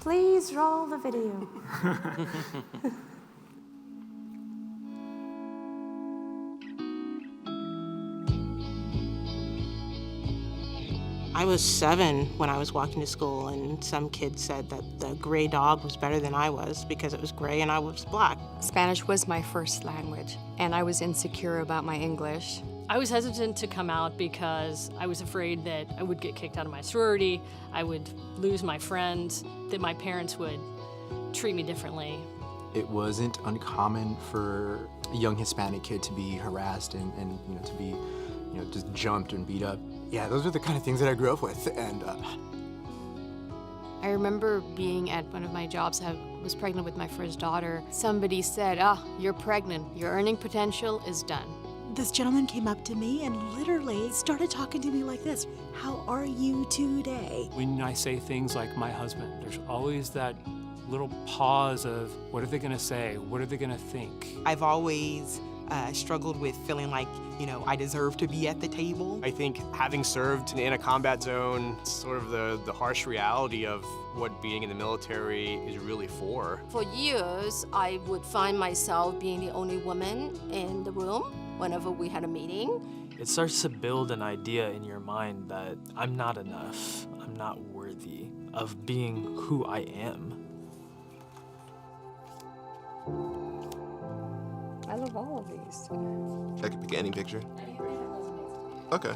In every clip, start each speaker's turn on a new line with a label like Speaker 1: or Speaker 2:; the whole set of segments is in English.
Speaker 1: Please roll the video.
Speaker 2: I was 7 when I was walking to school, and some kid said that the gray dog was better than I was because it was gray and I was black.
Speaker 3: Spanish was my first language, and I was insecure about my English.
Speaker 4: I was hesitant to come out because I was afraid that I would get kicked out of my sorority, I would lose my friends, that my parents would treat me differently.
Speaker 5: It wasn't uncommon for a young Hispanic kid to be harassed and to be just jumped and beat up. Yeah, those are the kind of things that I grew up with. And
Speaker 3: I remember being at one of my jobs. I was pregnant with my first daughter. Somebody said, you're pregnant. Your earning potential is done.
Speaker 6: This gentleman came up to me and literally started talking to me like this. How are you today?
Speaker 7: When I say things like my husband, there's always that little pause of what are they going to say? What are they going to think?
Speaker 2: I've always struggled with feeling like, I deserve to be at the table.
Speaker 8: I think having served in a combat zone, sort of the harsh reality of what being in the military is really for.
Speaker 9: For years, I would find myself being the only woman in the room whenever we had a meeting.
Speaker 10: It starts to build an idea in your mind that I'm not enough, I'm not worthy of being who I am.
Speaker 3: I love all of these.
Speaker 11: I could pick any picture. Okay.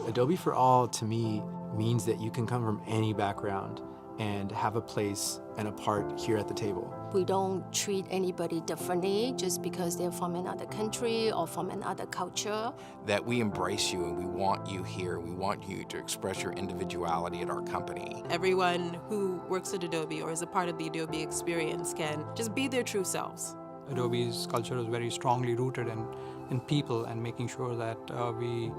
Speaker 5: Adobe for All, to me, means that you can come from any background and have a place and a part here at the table.
Speaker 9: We don't treat anybody differently just because they're from another country or from another culture.
Speaker 12: That we embrace you and we want you here. We want you to express your individuality at our company.
Speaker 13: Everyone who works at Adobe or is a part of the Adobe experience can just be their true selves.
Speaker 14: Adobe's culture is very strongly rooted in people and making sure that we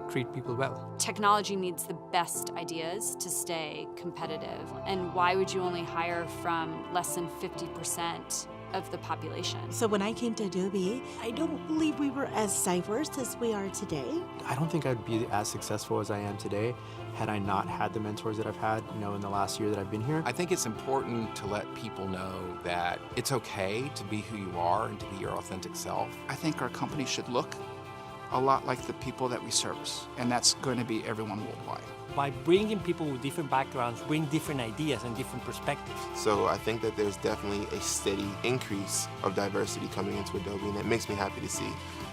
Speaker 14: treat people well.
Speaker 15: Technology needs the best ideas to stay competitive. And why would you only hire from less than 50% of the population?
Speaker 6: So when I came to Adobe, I don't believe we were as diverse as we are today.
Speaker 5: I don't think I'd be as successful as I am today had I not had the mentors that I've had, in the last year that I've been here.
Speaker 12: I think it's important to let people know that it's okay to be who you are and to be your authentic self.
Speaker 16: I think our company should look a lot like the people that we service, and that's going to be everyone worldwide.
Speaker 17: By bringing people with different backgrounds, bring different ideas and different perspectives.
Speaker 11: So I think that there's definitely a steady increase of diversity coming into Adobe, and that makes me happy to see.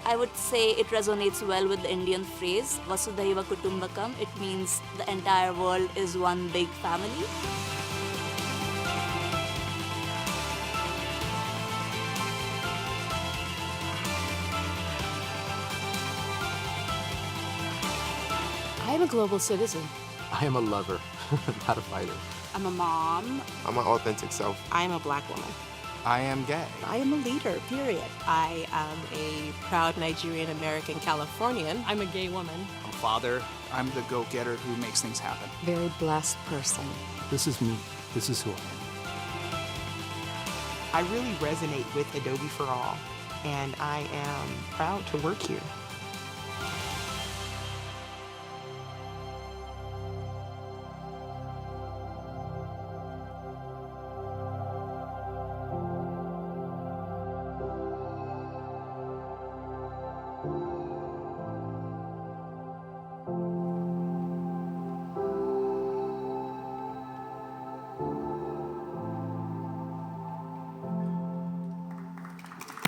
Speaker 18: I would say it resonates well with the Indian phrase, Vasudhaiva Kutumbakam. It means the entire world is one big family.
Speaker 3: I'm a global citizen.
Speaker 5: I am a lover, not a fighter.
Speaker 15: I'm a mom.
Speaker 11: I'm my authentic self.
Speaker 2: I'm a black woman.
Speaker 12: I am gay.
Speaker 6: I am a leader, period.
Speaker 13: I am a proud Nigerian American Californian.
Speaker 4: I'm a gay woman.
Speaker 8: I'm a father.
Speaker 16: I'm the go-getter who makes things happen.
Speaker 3: Very blessed person.
Speaker 7: This is me. This is who I am.
Speaker 2: I really resonate with Adobe for All, and I am proud to work here.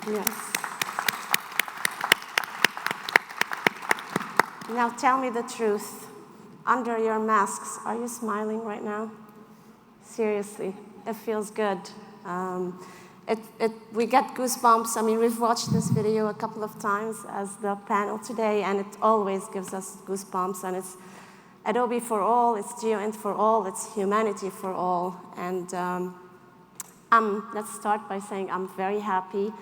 Speaker 1: Yes. Now tell me the truth. Under your masks, are you smiling right now? Seriously, it feels good. We get goosebumps. I mean, we've watched this video a couple of times as the panel today, and it always gives us goosebumps. And it's Adobe for all, it's GEOINT for all, it's humanity for all. And let's start by saying I'm very happy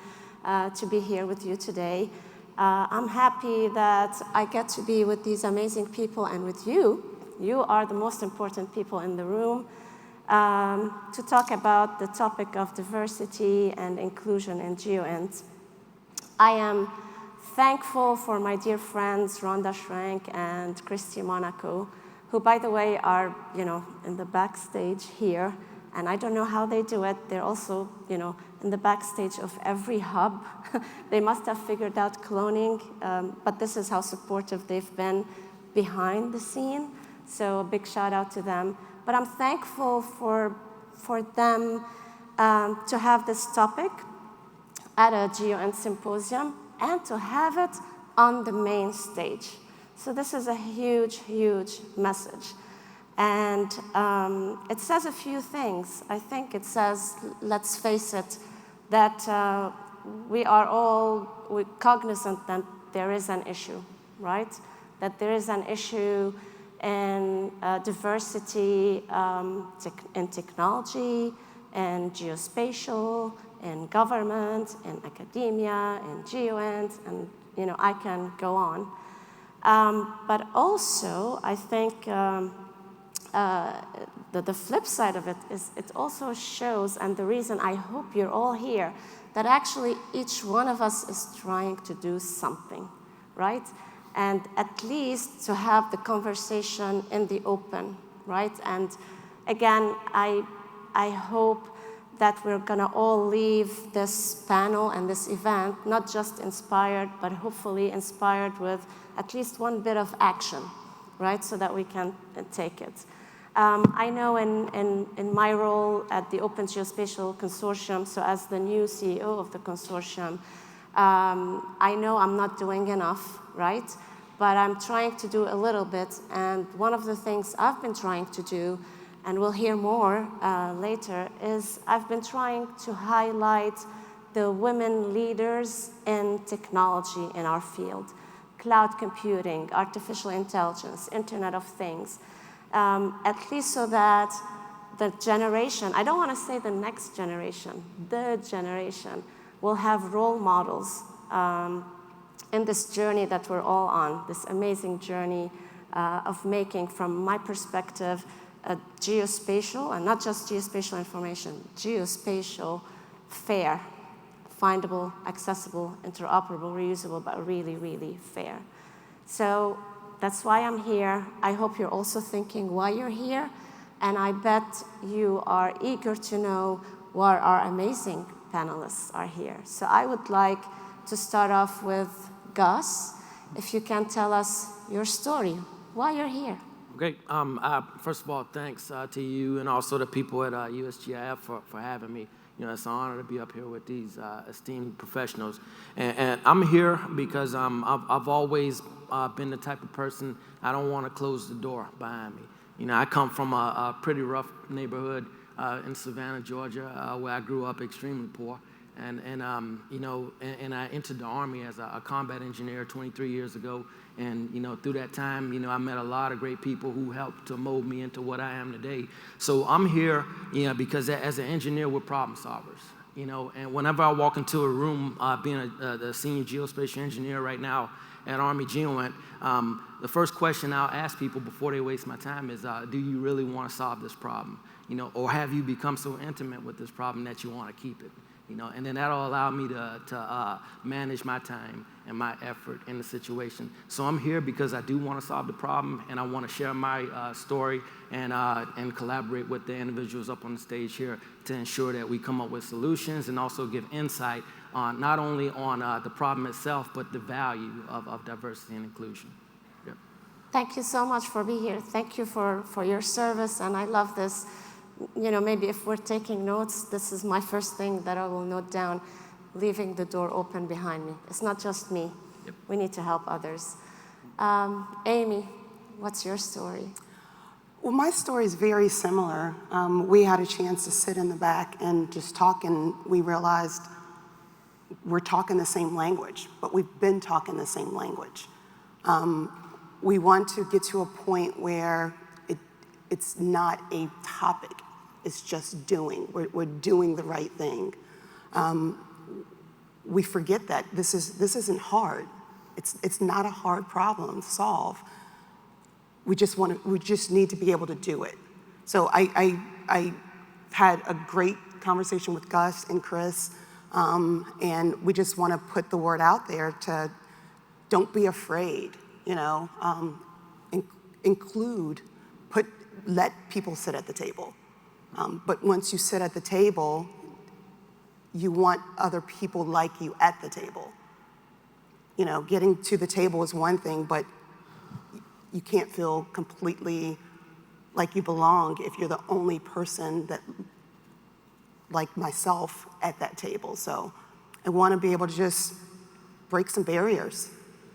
Speaker 1: to be here with you today. I'm happy that I get to be with these amazing people and with you. You are the most important people in the room to talk about the topic of diversity and inclusion in GEOINT. I am thankful for my dear friends Rhonda Schrank and Christy Monaco who, by the way, are, in the backstage here. And I don't know how they do it. They're also, in the backstage of every hub. They must have figured out cloning, but this is how supportive they've been behind the scene. So a big shout out to them. But I'm thankful for them to have this topic at a GEOINT symposium and to have it on the main stage. So this is a huge, huge message. And it says a few things. I think it says, let's face it, that we are all cognizant that there is an issue, right? That there is an issue in diversity in technology, in geospatial, in government, in academia, in GEOINT, and I can go on. But also, I think the flip side of it is it also shows, and the reason I hope you're all here, that actually each one of us is trying to do something, right? And at least to have the conversation in the open, right? And again, I hope that we're gonna all leave this panel and this event not just inspired, but hopefully inspired with at least one bit of action, right? So that we can take it. I know in my role at the Open Geospatial Consortium, so as the new CEO of the consortium, I know I'm not doing enough, right? But I'm trying to do a little bit, and one of the things I've been trying to do, and we'll hear more later, is I've been trying to highlight the women leaders in technology in our field. Cloud computing, artificial intelligence, Internet of Things, at least so that the generation, I don't want to say the next generation, the generation will have role models in this journey that we're all on, this amazing journey of making, from my perspective, a geospatial, and not just geospatial information, geospatial, fair, findable, accessible, interoperable, reusable, but really, really fair. So that's why I'm here. I hope you're also thinking why you're here, and I bet you are eager to know why our amazing panelists are here. So I would like to start off with Gus. If you can tell us your story, why you're here.
Speaker 19: Great. First of all, thanks to you and also the people at USGIF for having me. It's an honor to be up here with these esteemed professionals. And I'm here because I've always been the type of person, I don't want to close the door behind me. I come from a pretty rough neighborhood in Savannah, Georgia, where I grew up extremely poor. And I entered the Army as a combat engineer 23 years ago. And, through that time, I met a lot of great people who helped to mold me into what I am today. So I'm here, because as an engineer, we're problem solvers, and whenever I walk into a room, being the senior geospatial engineer right now at Army GEOINT, the first question I'll ask people before they waste my time is, do you really want to solve this problem? Or have you become so intimate with this problem that you want to keep it? And then that'll allow me to manage my time and my effort in the situation. So I'm here because I do want to solve the problem, and I want to share my story and collaborate with the individuals up on the stage here to ensure that we come up with solutions and also give insight on not only on the problem itself, but the value of diversity and inclusion. Yep.
Speaker 1: Thank you so much for being here. Thank you for your service, and I love this. Maybe if we're taking notes, this is my first thing that I will note down, leaving the door open behind me. It's not just me.
Speaker 19: Yep.
Speaker 1: We need to help others. Amy, what's your story?
Speaker 20: Well, my story is very similar. We had a chance to sit in the back and just talk, and we realized we're talking the same language, but we've been talking the same language. We want to get to a point where it's not a topic. It's just doing. We're doing the right thing. We forget that this isn't hard. It's not a hard problem to solve. We just need to be able to do it. So I had a great conversation with Gus and Chris, and we just want to put the word out there to don't be afraid. Include let people sit at the table. But once you sit at the table, you want other people like you at the table. You know, getting to the table is one thing, but you can't feel completely like you belong if you're the only person that, like myself, at that table. So I want to be able to just break some barriers.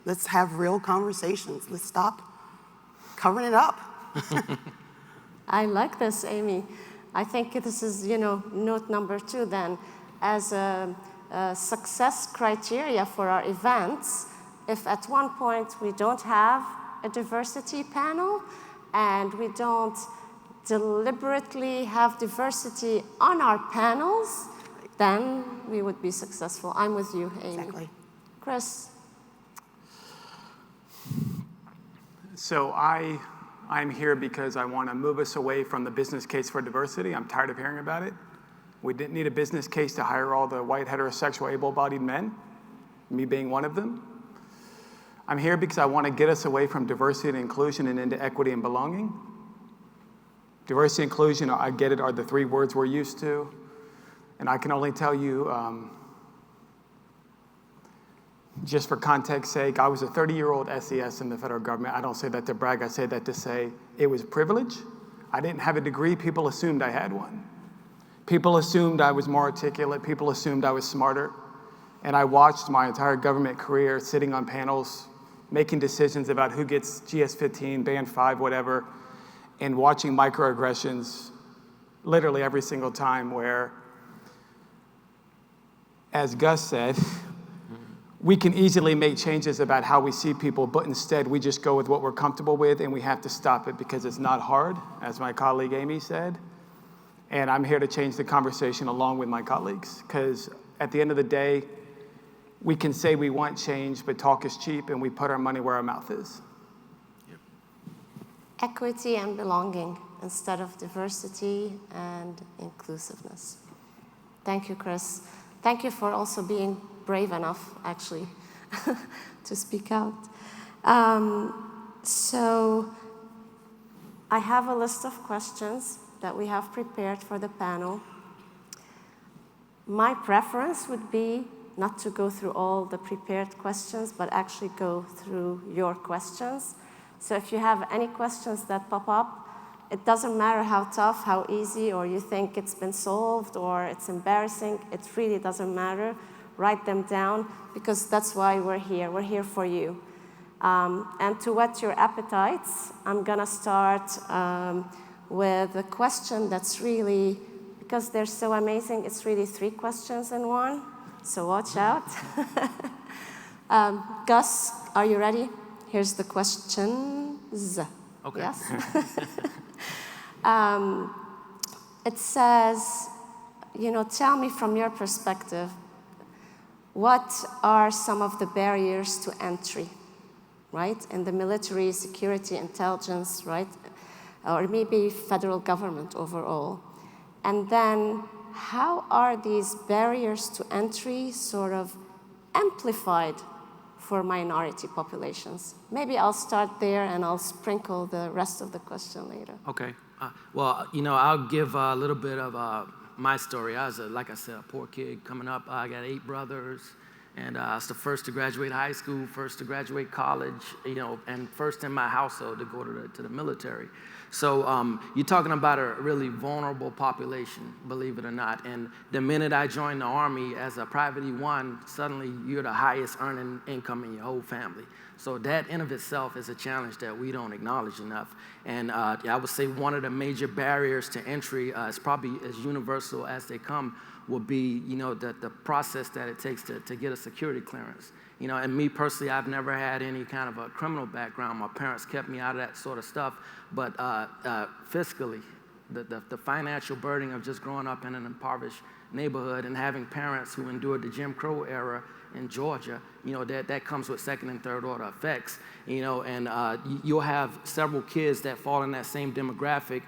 Speaker 20: Let's have real conversations. Let's stop covering it up.
Speaker 1: I like this, Amy. I think this is, you know, note number 2 then. As a success criteria for our events, if at one point we don't have a diversity panel and we don't deliberately have diversity on our panels, then we would be successful. I'm with you, Amy.
Speaker 20: Exactly.
Speaker 1: Chris.
Speaker 21: So I'm here because I want to move us away from the business case for diversity. I'm tired of hearing about it. We didn't need a business case to hire all the white, heterosexual, able-bodied men, me being one of them. I'm here because I want to get us away from diversity and inclusion and into equity and belonging. Diversity and inclusion, I get it, are the 3 words we're used to. And I can only tell you, just for context sake, I was a 30-year-old SES in the federal government. I don't say that to brag, I say that to say it was privilege. I didn't have a degree, people assumed I had one. People assumed I was more articulate, people assumed I was smarter. And I watched my entire government career sitting on panels, making decisions about who gets GS-15, Band 5, whatever, and watching microaggressions literally every single time where, as Gus said, we can easily make changes about how we see people, but instead we just go with what we're comfortable with, and we have to stop it because it's not hard, as my colleague Amy said. And I'm here to change the conversation along with my colleagues, because at the end of the day, we can say we want change, but talk is cheap, and we put our money where our mouth is.
Speaker 1: Equity and belonging instead of diversity and inclusiveness. Thank you, Chris. Thank you for also being brave enough, actually, to speak out. So I have a list of questions that we have prepared for the panel. My preference would be not to go through all the prepared questions, but actually go through your questions. So if you have any questions that pop up, it doesn't matter how tough, how easy, or you think it's been solved, or it's embarrassing, it really doesn't matter. Write them down, because that's why we're here. We're here for you. And to whet your appetites, I'm gonna start with a question that's really, because they're so amazing, it's really 3 questions in one, so watch out. Gus, are you ready? Here's the questions.
Speaker 19: Okay.
Speaker 1: Yes? It says, you know, tell me from your perspective, what are some of the barriers to entry, right? In the military, security, intelligence, right? Or maybe federal government overall. And then how are these barriers to entry sort of amplified for minority populations? Maybe I'll start there and I'll sprinkle the rest of the question later.
Speaker 19: Okay. Well, you know, I'll give a little bit of my story. I was, like I said, a poor kid coming up. I got 8 brothers, and I was the first to graduate high school, first to graduate college, you know, and first in my household to go to the military. So you're talking about a really vulnerable population, believe it or not. And the minute I joined the Army as a Private E1, suddenly you're the highest earning income in your whole family. So that in of itself is a challenge that we don't acknowledge enough. And I would say one of the major barriers to entry is probably as universal as they come will be, you know, the process that it takes to get a security clearance. You know, and me personally, I've never had any kind of a criminal background. My parents kept me out of that sort of stuff. But fiscally, the financial burden of just growing up in an impoverished neighborhood and having parents who endured the Jim Crow era in Georgia, you know, that comes with 2nd and 3rd order effects, you know, and you'll have several kids that fall in that same demographic,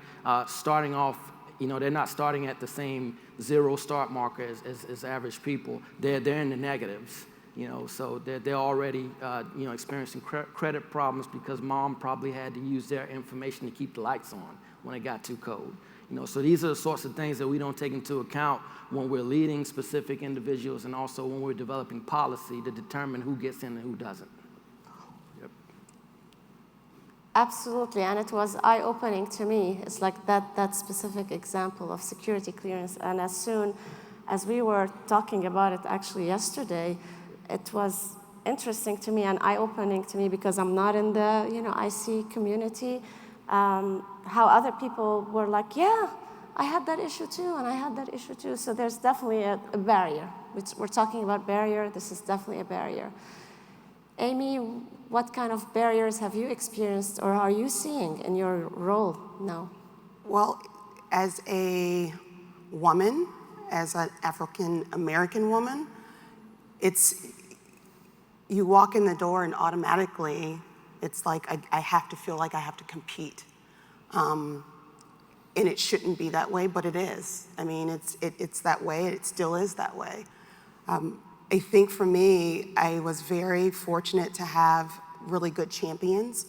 Speaker 19: starting off, you know, they're not starting at the same 0 start marker as average people. They're in the negatives. So they're already, experiencing credit problems because mom probably had to use their information to keep the lights on when it got too cold. So these are the sorts of things that we don't take into account when we're leading specific individuals and also when we're developing policy to determine who gets in and who doesn't. Yep.
Speaker 1: Absolutely, and it was eye-opening to me. It's like that specific example of security clearance, and as soon as we were talking about it actually yesterday, it was interesting to me and eye-opening to me because I'm not in the IC community. How other people were like, yeah, I had that issue too, and I had that issue too. So there's definitely a barrier. We're talking about barrier. This is definitely a barrier. Amy, what kind of barriers have you experienced or are you seeing in your role now?
Speaker 20: Well, as a woman, as an African-American woman, you walk in the door and automatically it's like I have to feel like I have to compete. And it shouldn't be that way, but it is. I mean, it's that way, it still is that way. I think for me, I was very fortunate to have really good champions.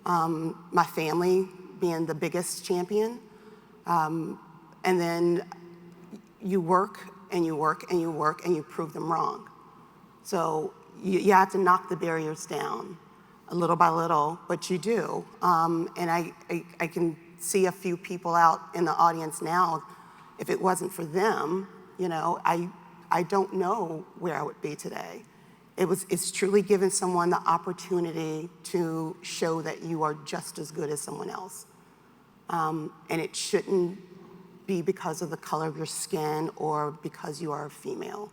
Speaker 20: My family being the biggest champion. And then you work and you work and you work and you prove them wrong. So you have to knock the barriers down a little by little, but you do. And I can see a few people out in the audience now. If it wasn't for them, I don't know where I would be today. It's truly giving someone the opportunity to show that you are just as good as someone else. And it shouldn't be because of the color of your skin or because you are a female.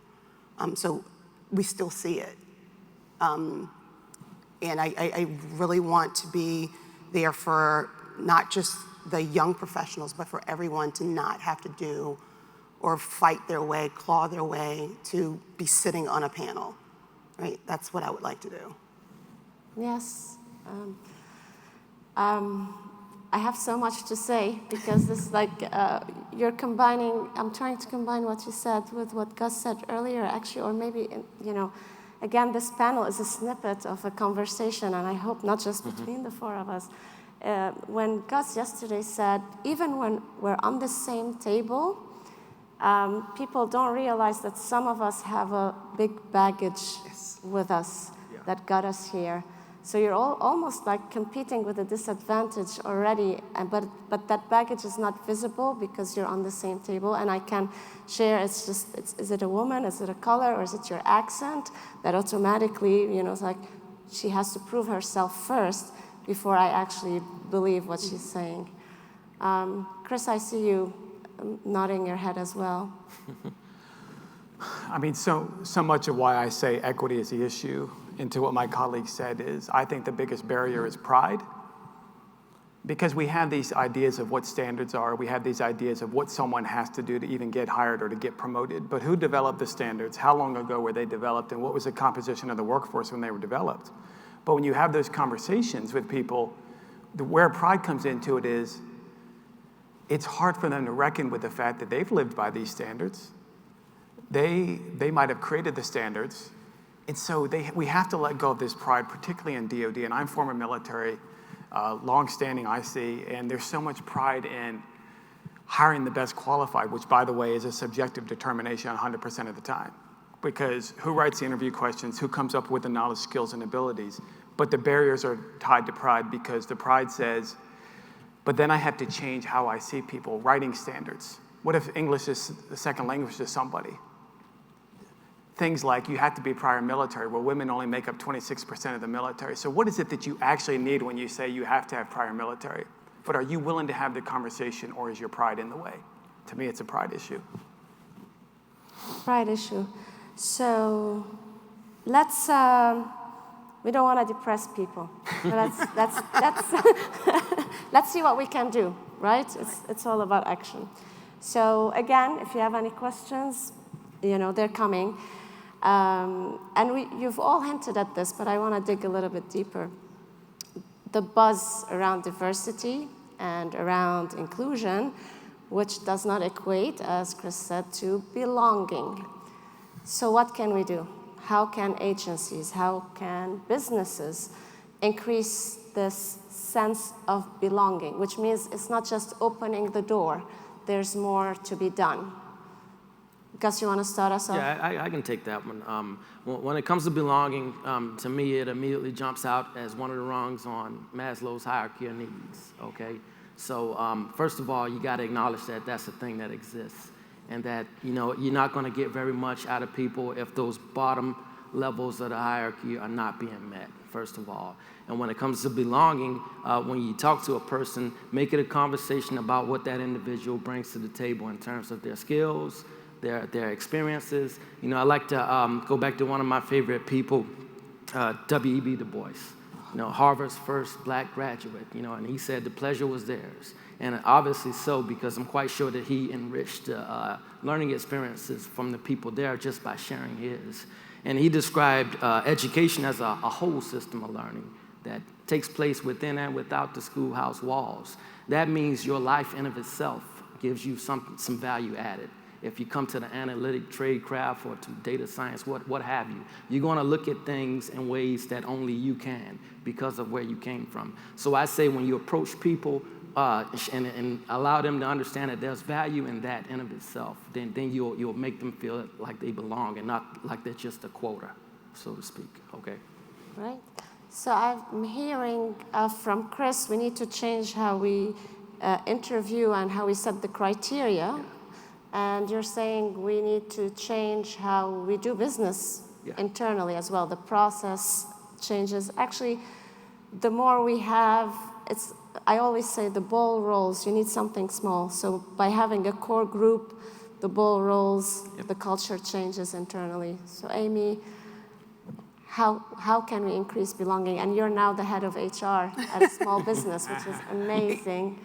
Speaker 20: So we still see it. And I really want to be there for not just the young professionals, but for everyone to not have to do or fight their way, claw their way to be sitting on a panel, right? That's what I would like to do.
Speaker 1: Yes. I have so much to say because this is like, you're combining, I'm trying to combine what you said with what Gus said earlier, actually, or maybe, again, this panel is a snippet of a conversation, and I hope not just between the four of us. When Gus yesterday said, even when we're on the same table, people don't realize that some of us have a big baggage with us that got us here. So you're all almost like competing with a disadvantage already, but that baggage is not visible because you're on the same table. And I can share, is it a woman, is it a color, or is it your accent? That automatically, it's like she has to prove herself first before I actually believe what she's saying. Chris, I see you nodding your head as well.
Speaker 21: I mean, so much of why I say equity is the issue, and to what my colleague said is, I think the biggest barrier is pride. Because we have these ideas of what standards are, we have these ideas of what someone has to do to even get hired or to get promoted, but who developed the standards? How long ago were they developed, and what was the composition of the workforce when they were developed? But when you have those conversations with people, where pride comes into it is, it's hard for them to reckon with the fact that they've lived by these standards. They might have created the standards, and so we have to let go of this pride, particularly in DOD, and I'm former military, long-standing IC, and there's so much pride in hiring the best qualified, which, by the way, is a subjective determination 100% of the time, because who writes the interview questions, who comes up with the knowledge, skills, and abilities, but the barriers are tied to pride because the pride says, but then I have to change how I see people, writing standards. What if English is the second language to somebody? Things like you have to be prior military, where women only make up 26% of the military. So what is it that you actually need when you say you have to have prior military? But are you willing to have the conversation, or is your pride in the way? To me, it's a pride issue.
Speaker 1: Pride issue. So let's, we don't want to depress people. So let's see what we can do, right? It's all about action. So again, if you have any questions, they're coming. And you've all hinted at this, but I want to dig a little bit deeper. The buzz around diversity and around inclusion, which does not equate, as Chris said, to belonging. So what can we do? how can agencies, how can businesses increase this sense of belonging, which means it's not just opening the door, there's more to be done. Gus, you want to start us off?
Speaker 19: Yeah, I can take that one. When it comes to belonging, to me, it immediately jumps out as one of the rungs on Maslow's hierarchy of needs, okay? So first of all, you got to acknowledge that that's a thing that exists, and that, you know, you're not going to get very much out of people if those bottom levels of the hierarchy are not being met, first of all. And when it comes to belonging, when you talk to a person, make it a conversation about what that individual brings to the table in terms of their skills, their experiences. You know, I like to go back to one of my favorite people, W.E.B. Du Bois, you know, Harvard's first black graduate, you know, and he said the pleasure was theirs. And obviously so, because I'm quite sure that he enriched learning experiences from the people there just by sharing his. And he described education as a whole system of learning that takes place within and without the schoolhouse walls. That means your life in of itself gives you some value added. If you come to the analytic tradecraft or to data science, what have you, you're going to look at things in ways that only you can because of where you came from. So I say when you approach people and allow them to understand that there's value in that in of itself, then you'll make them feel like they belong and not like they're just a quota, so to speak, okay?
Speaker 1: Right. So I'm hearing from Chris, we need to change how we interview and how we set the criteria. And you're saying we need to change how we do business internally as well. The process changes. Actually, the more we have, I always say the ball rolls. You need something small. So by having a core group, the ball rolls, the culture changes internally. So Amy, how can we increase belonging? And you're now the head of HR at a small business, which is amazing.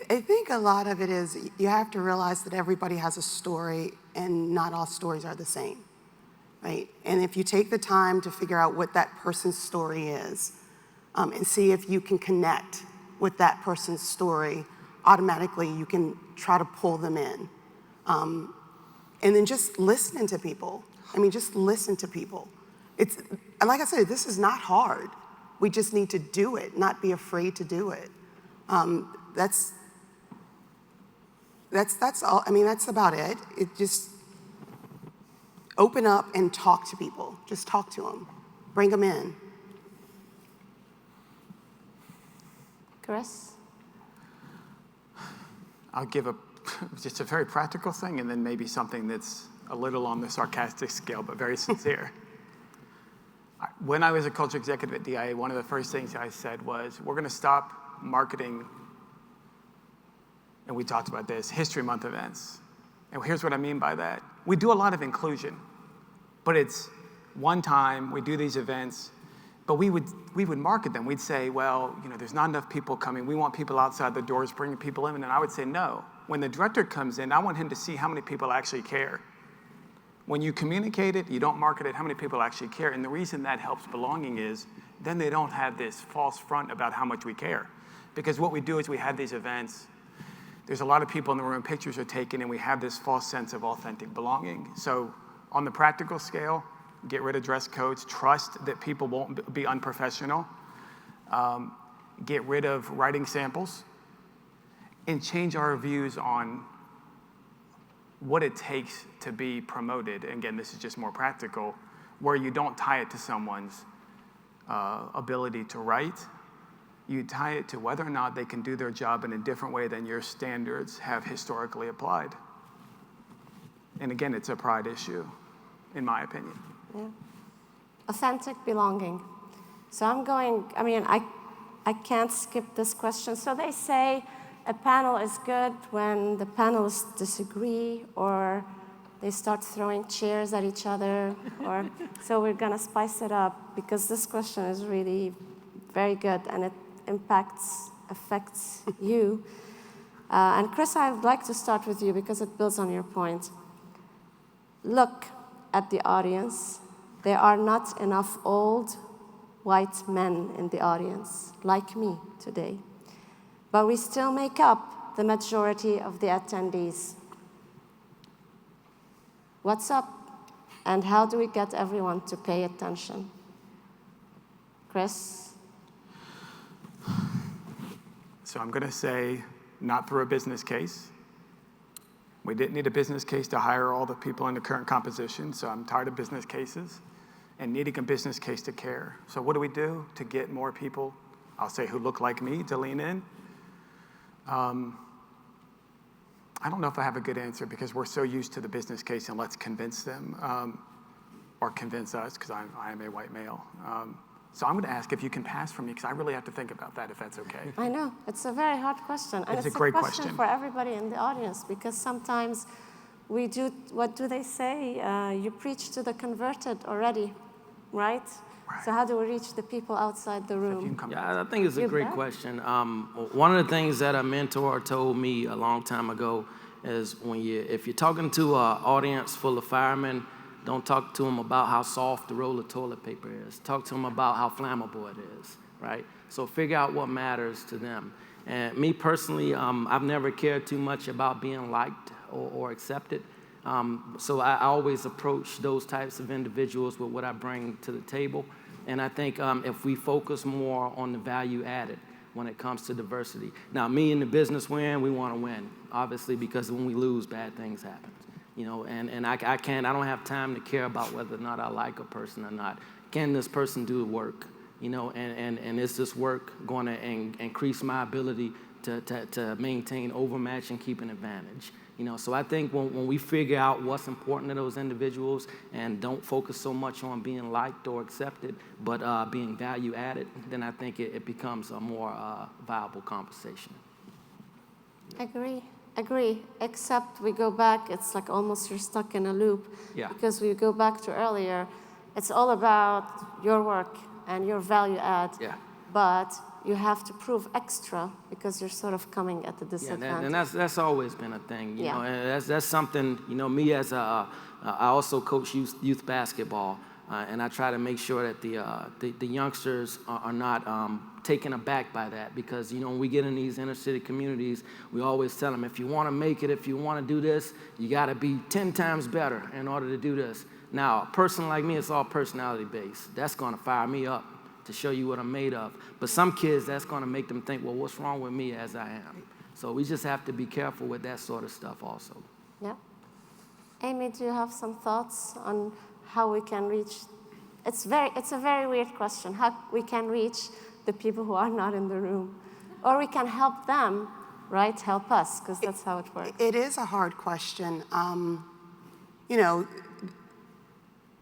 Speaker 20: I think a lot of it is you have to realize that everybody has a story and not all stories are the same, right? And if you take the time to figure out what that person's story is and see if you can connect with that person's story, automatically you can try to pull them in. And then just listening to people. I mean, just listen to people. It's, like I said, this is not hard. We just need to do it, not be afraid to do it. That's all. I mean, that's about it. It just open up and talk to people. Just talk to them. Bring them in.
Speaker 1: Chris?
Speaker 21: I'll give just a very practical thing and then maybe something that's a little on the sarcastic scale, but very sincere. When I was a culture executive at DIA, one of the first things I said was, we're going to stop marketing, and we talked about this, History Month events. And here's what I mean by that. We do a lot of inclusion, but it's one time, we do these events, but we would market them. We'd say, well, you know, there's not enough people coming. We want people outside the doors bringing people in. And I would say, no. When the director comes in, I want him to see how many people actually care. When you communicate it, you don't market it, how many people actually care. And the reason that helps belonging is then they don't have this false front about how much we care. Because what we do is we have these events, there's a lot of people in the room, pictures are taken, and we have this false sense of authentic belonging. So on the practical scale, get rid of dress codes, trust that people won't be unprofessional, get rid of writing samples, and change our views on what it takes to be promoted. Again, this is just more practical, where you don't tie it to someone's ability to write. You tie it to whether or not they can do their job in a different way than your standards have historically applied. And again, it's a pride issue, in my opinion.
Speaker 1: Yeah. Authentic belonging. So I can't skip this question. So they say a panel is good when the panelists disagree or they start throwing chairs at each other. So we're going to spice it up because this question is really very good and it affects you. And Chris, I'd like to start with you because it builds on your point. Look at the audience. There are not enough old white men in the audience, like me today. But we still make up the majority of the attendees. What's up? And how do we get everyone to pay attention? Chris?
Speaker 21: So I'm going to say not through a business case. We didn't need a business case to hire all the people in the current composition, so I'm tired of business cases and needing a business case to care. So what do we do to get more people, I'll say who look like me, to lean in? I don't know if I have a good answer because we're so used to the business case and let's convince them or convince us because I am a white male. So I'm going to ask if you can pass for me because I really have to think about that if that's okay.
Speaker 1: I know. It's a very hard question. And
Speaker 21: It's a great
Speaker 1: question
Speaker 21: question
Speaker 1: for everybody in the audience because sometimes we do, what do they say? You preach to the converted already, right? So how do we reach the people outside the room?
Speaker 19: Yeah, I think it's a great question. One of the things that a mentor told me a long time ago is if you're talking to an audience full of firemen, don't talk to them about how soft the roll of toilet paper is. Talk to them about how flammable it is, right? So figure out what matters to them. And me personally, I've never cared too much about being liked or accepted. So I always approach those types of individuals with what I bring to the table. And I think if we focus more on the value added when it comes to diversity. Now, me in the business we're in, we want to win, obviously, because when we lose, bad things happen. You know, and I don't have time to care about whether or not I like a person or not. Can this person do the work? You know, and is this work going to increase my ability to maintain overmatch and keep an advantage? You know, so I think when we figure out what's important to those individuals and don't focus so much on being liked or accepted, but being value added, then I think it becomes a more viable conversation.
Speaker 1: Agree, except we go back, it's like almost you're stuck in a loop.
Speaker 19: Yeah.
Speaker 1: Because we go back to earlier, it's all about your work and your value add.
Speaker 19: Yeah.
Speaker 1: But you have to prove extra because you're sort of coming at a disadvantage.
Speaker 19: And that's always been a thing, you
Speaker 1: Yeah.
Speaker 19: know, and that's something, you know, me as I also coach youth basketball, and I try to make sure that the youngsters are not taken aback by that because, you know, when we get in these inner city communities, we always tell them, if you want to make it, if you want to do this, you got to be 10 times better in order to do this. Now, a person like me, it's all personality based. That's going to fire me up to show you what I'm made of. But some kids, that's going to make them think, well, what's wrong with me as I am? So we just have to be careful with that sort of stuff also.
Speaker 1: Yeah. Amy, do you have some thoughts on how we can reach? It's a very weird question, how we can reach the people who are not in the room. Or we can help them, right? Help us, because that's how it works.
Speaker 20: It is a hard question. You know,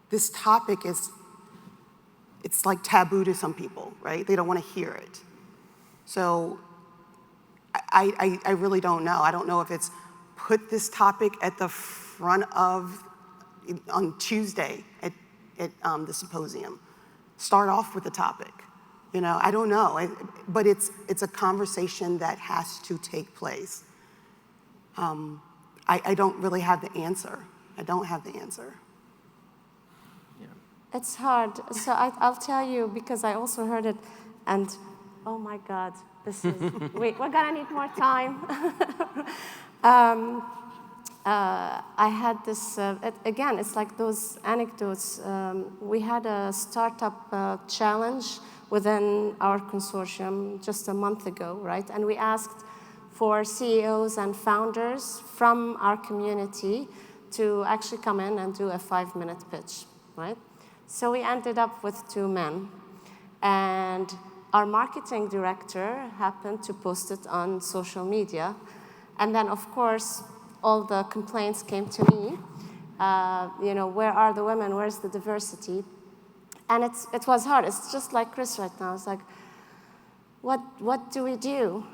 Speaker 20: this topic it's like taboo to some people, right? They don't want to hear it. So I really don't know. I don't know if it's put this topic at the front of, on Tuesday at the symposium. Start off with the topic. You know, I don't know, but it's a conversation that has to take place. I don't really have the answer. I don't have the answer.
Speaker 1: It's hard. So I'll tell you, because I also heard it, and oh my God, this is, wait, we're gonna need more time. I had this, again, it's like those anecdotes. We had a startup challenge within our consortium just a month ago, right? And we asked for CEOs and founders from our community to actually come in and do a 5-minute pitch, right? So we ended up with 2 men. And our marketing director happened to post it on social media. And then, of course, all the complaints came to me. You know, where are the women? Where's the diversity? And it was hard. It's just like Chris right now. It's like, what do we do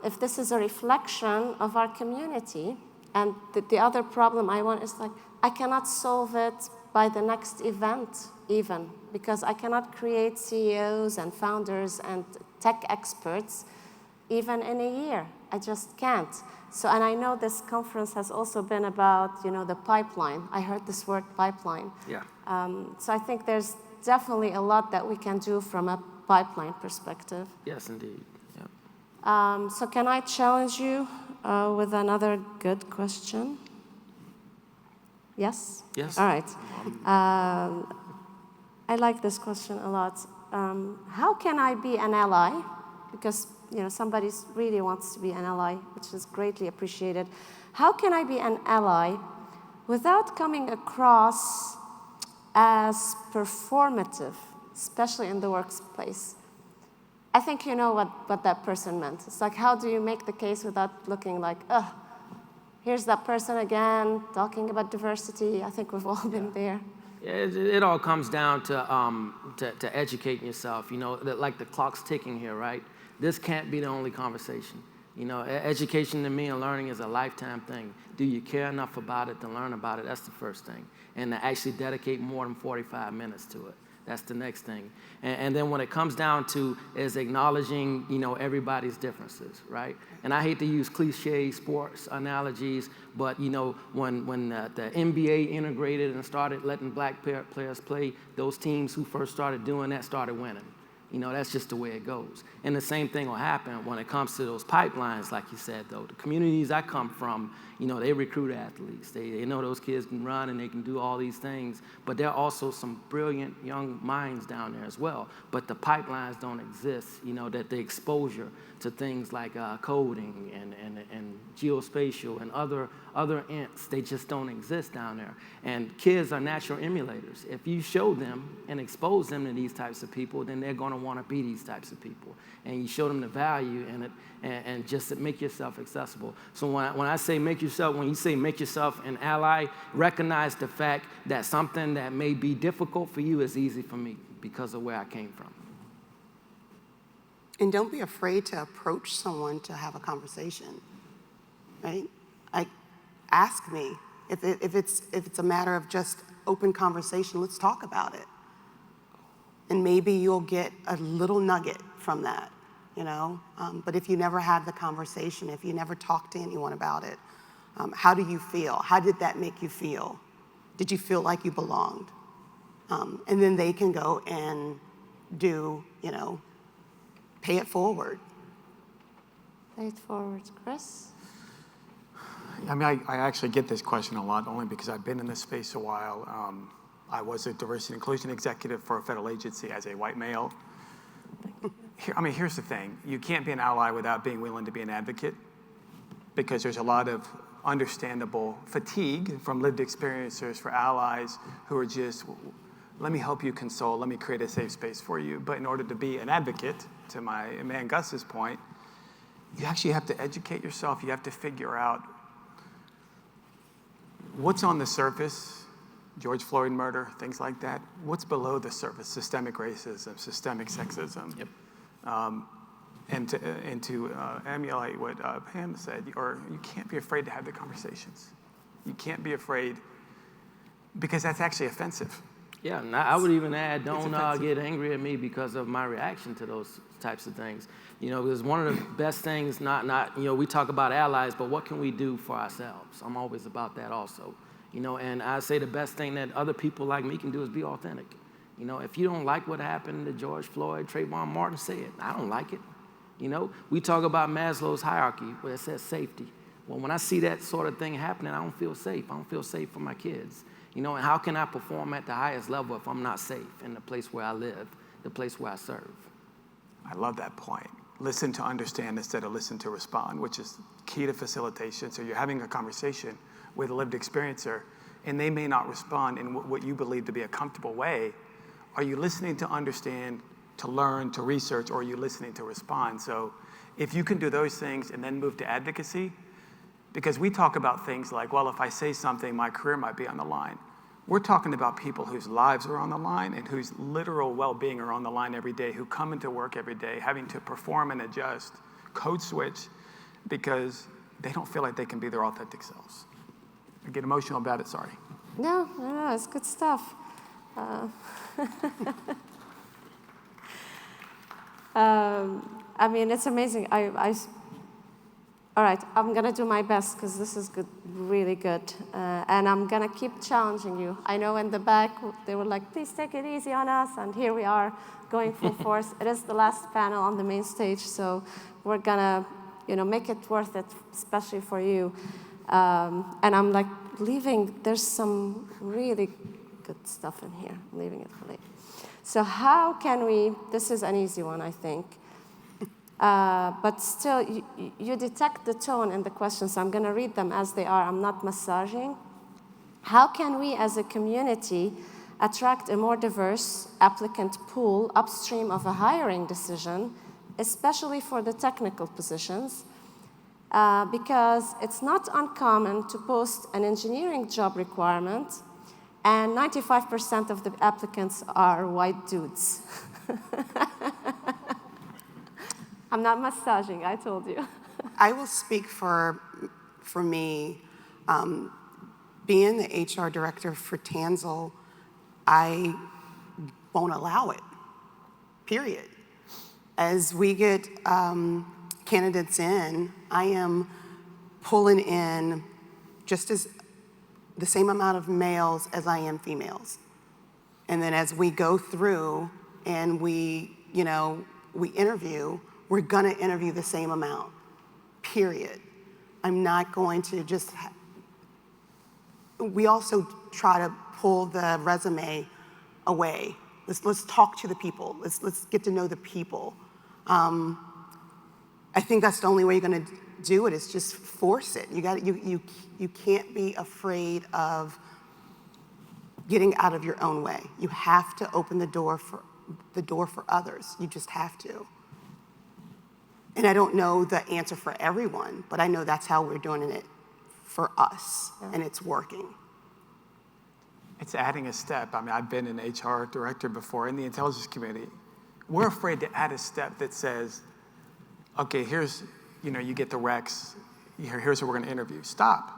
Speaker 1: if this is a reflection of our community? And the other problem I want is like, I cannot solve it by the next event even, because I cannot create CEOs and founders and tech experts even in a year. I just can't. So, and I know this conference has also been about, you know, the pipeline. I heard this word pipeline.
Speaker 19: Yeah.
Speaker 1: So I think there's definitely a lot that we can do from a pipeline perspective.
Speaker 19: Yes, indeed. Yep.
Speaker 1: So can I challenge you with another good question? Yes?
Speaker 19: Yes.
Speaker 1: All right. I like this question a lot. How can I be an ally? Because somebody really wants to be an ally, which is greatly appreciated. How can I be an ally without coming across as performative, especially in the workplace? I think you know what that person meant. It's like, how do you make the case without looking like, here's that person again, talking about diversity. I think we've all been there.
Speaker 19: It all comes down to educating yourself. Like the clock's ticking here, right? This can't be the only conversation. Education to me and learning is a lifetime thing. Do you care enough about it to learn about it? That's the first thing. And to actually dedicate more than 45 minutes to it. That's the next thing. And then when it comes down to is acknowledging, everybody's differences, right? And I hate to use cliche sports analogies, but, when the NBA integrated and started letting black players play, those teams who first started doing that started winning. That's just the way it goes. And the same thing will happen when it comes to those pipelines, like you said, though. The communities I come from, they recruit athletes. They know those kids can run and they can do all these things. But there are also some brilliant young minds down there as well. But the pipelines don't exist, that the exposure to things like coding and geospatial and other ints, they just don't exist down there. And kids are natural emulators. If you show them and expose them to these types of people, then they're going to want to be these types of people. And you show them the value in it and just make yourself accessible. So when you say make yourself an ally, recognize the fact that something that may be difficult for you is easy for me because of where I came from.
Speaker 20: And don't be afraid to approach someone to have a conversation, right? Ask me. If it's a matter of just open conversation, let's talk about it. And maybe you'll get a little nugget from that, But if you never had the conversation, if you never talked to anyone about it, how do you feel? How did that make you feel? Did you feel like you belonged? And then they can go and do, pay it forward.
Speaker 1: Pay it forward. Chris?
Speaker 21: I mean, I actually get this question a lot only because I've been in this space a while. I was a diversity and inclusion executive for a federal agency as a white male. Here's the thing. You can't be an ally without being willing to be an advocate because there's a lot of understandable fatigue from lived experiencers for allies who are just, let me help you console, let me create a safe space for you. But in order to be an advocate, to my man Gus's point, you actually have to educate yourself. You have to figure out what's on the surface, George Floyd murder, things like that. What's below the surface? Systemic racism, systemic sexism.
Speaker 19: Yep.
Speaker 21: And to emulate what Pam said, you can't be afraid to have the conversations. You can't be afraid because that's actually offensive.
Speaker 19: Yeah, and I would even add, don't get angry at me because of my reaction to those types of things. Because one of the best things, we talk about allies, but what can we do for ourselves? I'm always about that also. And I say the best thing that other people like me can do is be authentic. If you don't like what happened to George Floyd, Trayvon Martin, say it. I don't like it. We talk about Maslow's hierarchy where it says safety. Well, when I see that sort of thing happening, I don't feel safe. I don't feel safe for my kids. And how can I perform at the highest level if I'm not safe in the place where I live, the place where I serve?
Speaker 21: I love that point. Listen to understand instead of listen to respond, which is key to facilitation. So you're having a conversation with a lived experiencer, and they may not respond in what you believe to be a comfortable way. Are you listening to understand, to learn, to research, or are you listening to respond? So if you can do those things and then move to advocacy, because we talk about things like, well, if I say something, my career might be on the line. We're talking about people whose lives are on the line and whose literal well-being are on the line every day, who come into work every day having to perform and adjust, code switch, because they don't feel like they can be their authentic selves. I get emotional about it, sorry.
Speaker 1: No, it's good stuff. It's amazing. All right, I'm going to do my best because this is good, really good. And I'm going to keep challenging you. I know in the back, they were like, please take it easy on us. And here we are going full force. It is the last panel on the main stage, so we're going to make it worth it, especially for you. And I'm there's some really good stuff in here. I'm leaving it for later. So how can we, this is an easy one, I think. But still, you detect the tone in the questions. So I'm going to read them as they are. I'm not massaging. How can we as a community attract a more diverse applicant pool upstream of a hiring decision, especially for the technical positions? Because it's not uncommon to post an engineering job requirement, and 95% of the applicants are white dudes. I'm not massaging, I told you.
Speaker 20: I will speak for me. Being the HR director for Tanzel, I won't allow it, period. As we get candidates in, I am pulling in just as the same amount of males as I am females. And then as we go through and we interview, we're gonna interview the same amount, period. I'm not going to just, we also try to pull the resume away. Let's talk to the people. Let's get to know the people. I think that's the only way you're gonna do it, is just force it. You can't be afraid of getting out of your own way. You have to open the door for others. You just have to. And I don't know the answer for everyone, but I know that's how we're doing it for us, and it's working.
Speaker 21: It's adding a step. I mean, I've been an HR director before in the intelligence community. We're afraid to add a step that says, okay, here's, you get the recs, here's who we're gonna interview. Stop.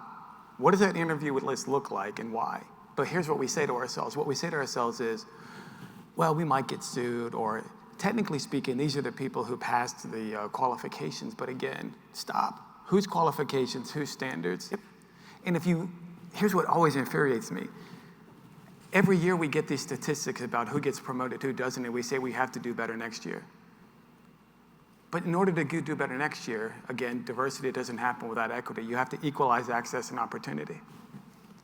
Speaker 21: What does that interview list look like and why? But here's what we say to ourselves. What we say to ourselves is, well, we might get sued, or technically speaking, these are the people who passed the qualifications, but again, stop. Whose qualifications, whose standards? Yep. And here's what always infuriates me. Every year we get these statistics about who gets promoted, who doesn't, and we say we have to do better next year. But in order to do better next year, again, diversity doesn't happen without equity. You have to equalize access and opportunity.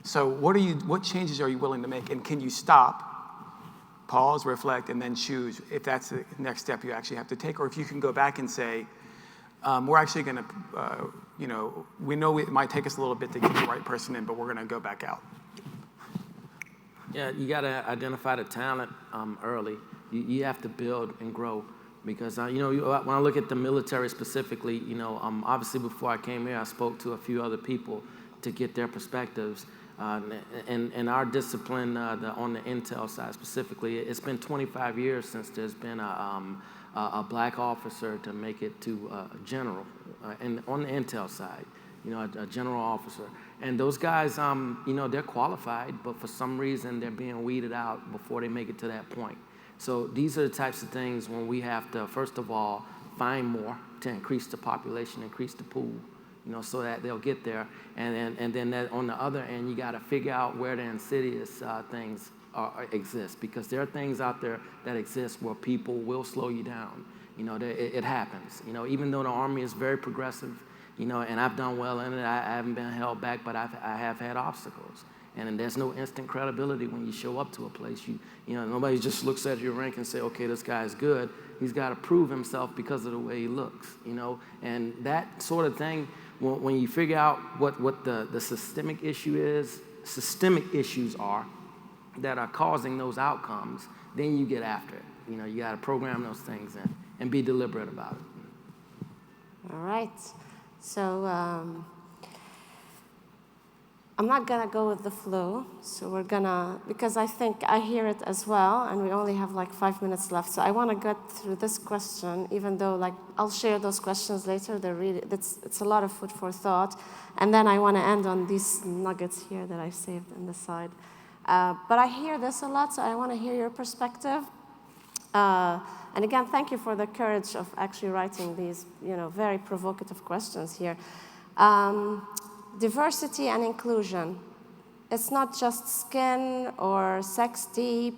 Speaker 21: So what changes are you willing to make, and can you stop, pause, reflect, and then choose if that's the next step you actually have to take, or if you can go back and say, we're actually gonna, we know it might take us a little bit to get the right person in, but we're gonna go back out.
Speaker 19: Yeah, you gotta identify the talent early. You have to build and grow, because when I look at the military specifically, obviously before I came here, I spoke to a few other people to get their perspectives. And our discipline on the intel side specifically, it's been 25 years since there's been a black officer to make it to general, and on the intel side, a general officer. And those guys, they're qualified, but for some reason they're being weeded out before they make it to that point. So these are the types of things when we have to, first of all, find more to increase the population, increase the pool, so that they'll get there. And then on the other end, you got to figure out where the insidious things exist, because there are things out there that exist where people will slow you down. It happens. Even though the Army is very progressive, and I've done well in it, I haven't been held back, but I have had obstacles. And there's no instant credibility when you show up to a place. Nobody just looks at your rank and say, okay, this guy's good. He's got to prove himself because of the way he looks, And that sort of thing, when you figure out what the systemic issues are that are causing those outcomes, then you get after it. You got to program those things in and be deliberate about it.
Speaker 1: All right. So I'm not going to go with the flow. So we're going to, because I think I hear it as well, and we only have like 5 minutes left. So I want to get through this question, even though I'll share those questions later. It's a lot of food for thought. And then I want to end on these nuggets here that I saved on the side. But I hear this a lot, so I want to hear your perspective. And again, thank you for the courage of actually writing these, very provocative questions here. Diversity and inclusion. It's not just skin or sex deep.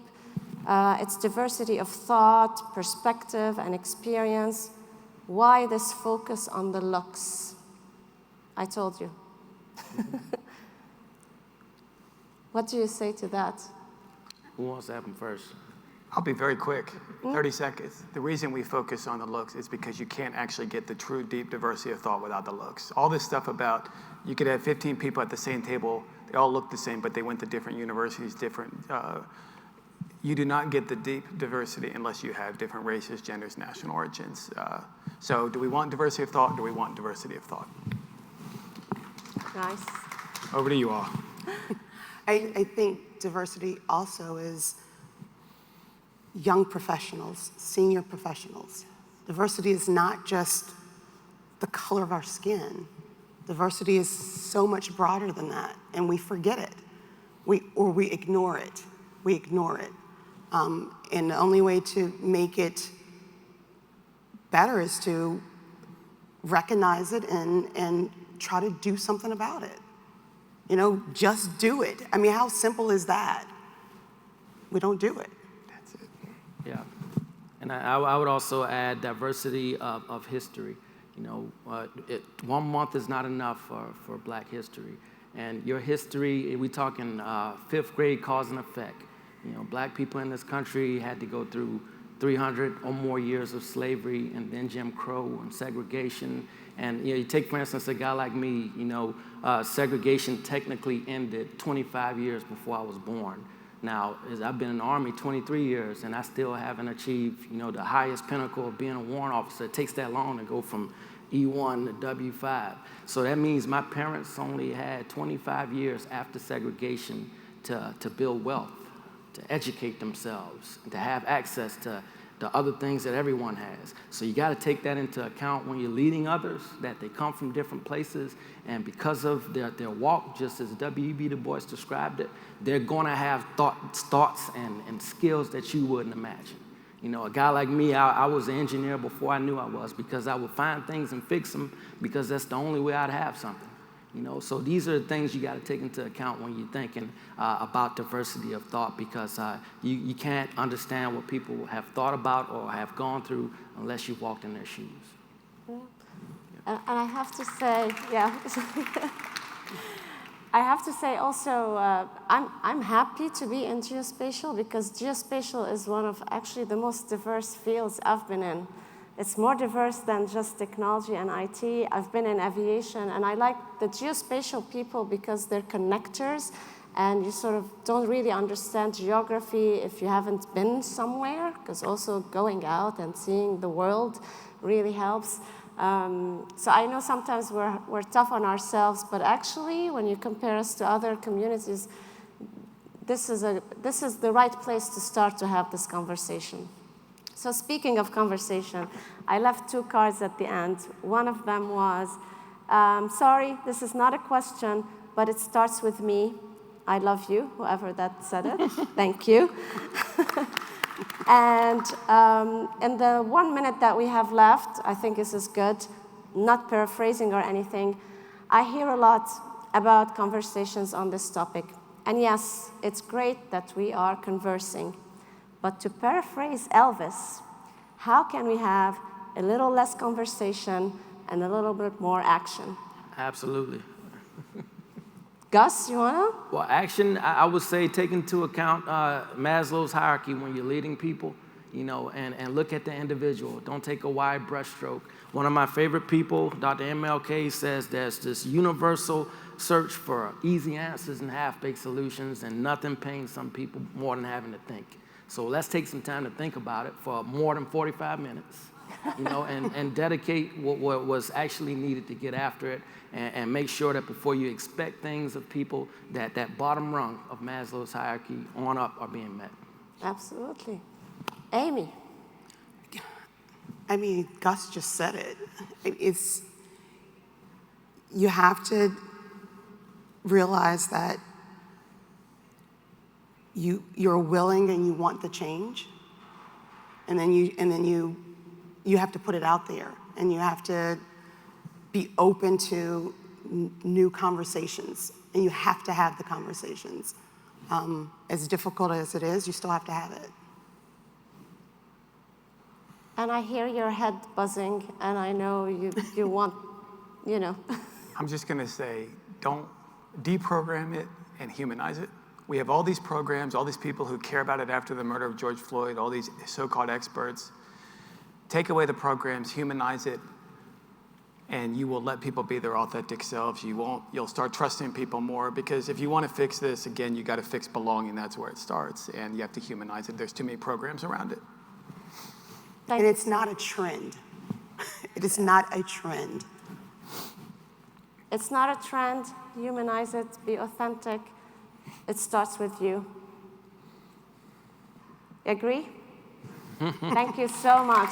Speaker 1: It's diversity of thought, perspective, and experience. Why this focus on the looks? I told you. What do you say to that?
Speaker 19: Who wants to have them first?
Speaker 21: I'll be very quick, 30 seconds. The reason we focus on the looks is because you can't actually get the true deep diversity of thought without the looks. All this stuff about you could have 15 people at the same table, they all look the same, but they went to different universities, you do not get the deep diversity unless you have different races, genders, national origins. So do we want diversity of thought? Do we want diversity of thought?
Speaker 1: Nice.
Speaker 21: Over to you all.
Speaker 20: I think diversity also is young professionals, senior professionals. Diversity is not just the color of our skin. Diversity is so much broader than that, and we forget it. We ignore it. We ignore it. And the only way to make it better is to recognize it and try to do something about it. You know, just do it. I mean, how simple is that? We don't do it.
Speaker 19: Yeah, and I would also add diversity of history. You know, 1 month is not enough for Black history. And your history, we talking 5th grade cause and effect. You know, Black people in this country had to go through 300 or more years of slavery and then Jim Crow and segregation. And you know, you take, for instance, a guy like me, you know, segregation technically ended 25 years before I was born. Now, I've been in the Army 23 years, and I still haven't achieved, you know, the highest pinnacle of being a warrant officer. It takes that long to go from E1 to W5. So that means my parents only had 25 years after segregation to build wealth, to educate themselves, to have access to the other things that everyone has. So you got to take that into account when you're leading others, that they come from different places, and because of their walk, just as W.E.B. Du Bois described it, they're going to have thoughts and skills that you wouldn't imagine. You know, a guy like me, I was an engineer before I knew I was, because I would find things and fix them because that's the only way I'd have something. You know, so these are the things you got to take into account when you're thinking about diversity of thought, because you can't understand what people have thought about or have gone through unless you've walked in their shoes.
Speaker 1: And I have to say, yeah, I have to say also, I'm happy to be in geospatial, because geospatial is one of actually the most diverse fields I've been in. It's more diverse than just technology and IT. I've been in aviation, and I like the geospatial people because they're connectors, and you sort of don't really understand geography if you haven't been somewhere, because also going out and seeing the world really helps. So I know sometimes we're tough on ourselves, but actually when you compare us to other communities, this is the right place to start to have this conversation. So speaking of conversation, I left 2 cards at the end. One of them was, sorry, this is not a question, but it starts with me. I love you, whoever that said it. Thank you. And in the 1 minute that we have left, I think this is good, not paraphrasing or anything, I hear a lot about conversations on this topic. And yes, it's great that we are conversing. But to paraphrase Elvis, how can we have a little less conversation and a little bit more action?
Speaker 19: Absolutely.
Speaker 1: Gus, you wanna?
Speaker 19: Well, action, I would say take into account Maslow's hierarchy when you're leading people, you know, and look at the individual. Don't take a wide brushstroke. One of my favorite people, Dr. MLK, says there's this universal search for easy answers and half-baked solutions, and nothing pains some people more than having to think. So let's take some time to think about it for more than 45 minutes, you know, and dedicate what was actually needed to get after it, and make sure that before you expect things of people, that bottom rung of Maslow's hierarchy on up are being met.
Speaker 1: Absolutely. Amy.
Speaker 20: I mean, Gus just said it. You have to realize that you're willing and you want the change, and then you have to put it out there, and you have to be open to new conversations, and you have to have the conversations. As difficult as it is, you still have to have it.
Speaker 1: And I hear your head buzzing, and I know you want, you know.
Speaker 21: I'm just going to say, don't deprogram it and humanize it. We have all these programs, all these people who care about it after the murder of George Floyd, all these so-called experts. Take away the programs, humanize it, and you will let people be their authentic selves. You'll start trusting people more, because if you want to fix this, again, you got to fix belonging. That's where it starts, and you have to humanize it. There's too many programs around it.
Speaker 20: And it's not a trend. It is not a trend.
Speaker 1: It's not a trend. Humanize it, be authentic. It starts with you. Agree? Thank you so much.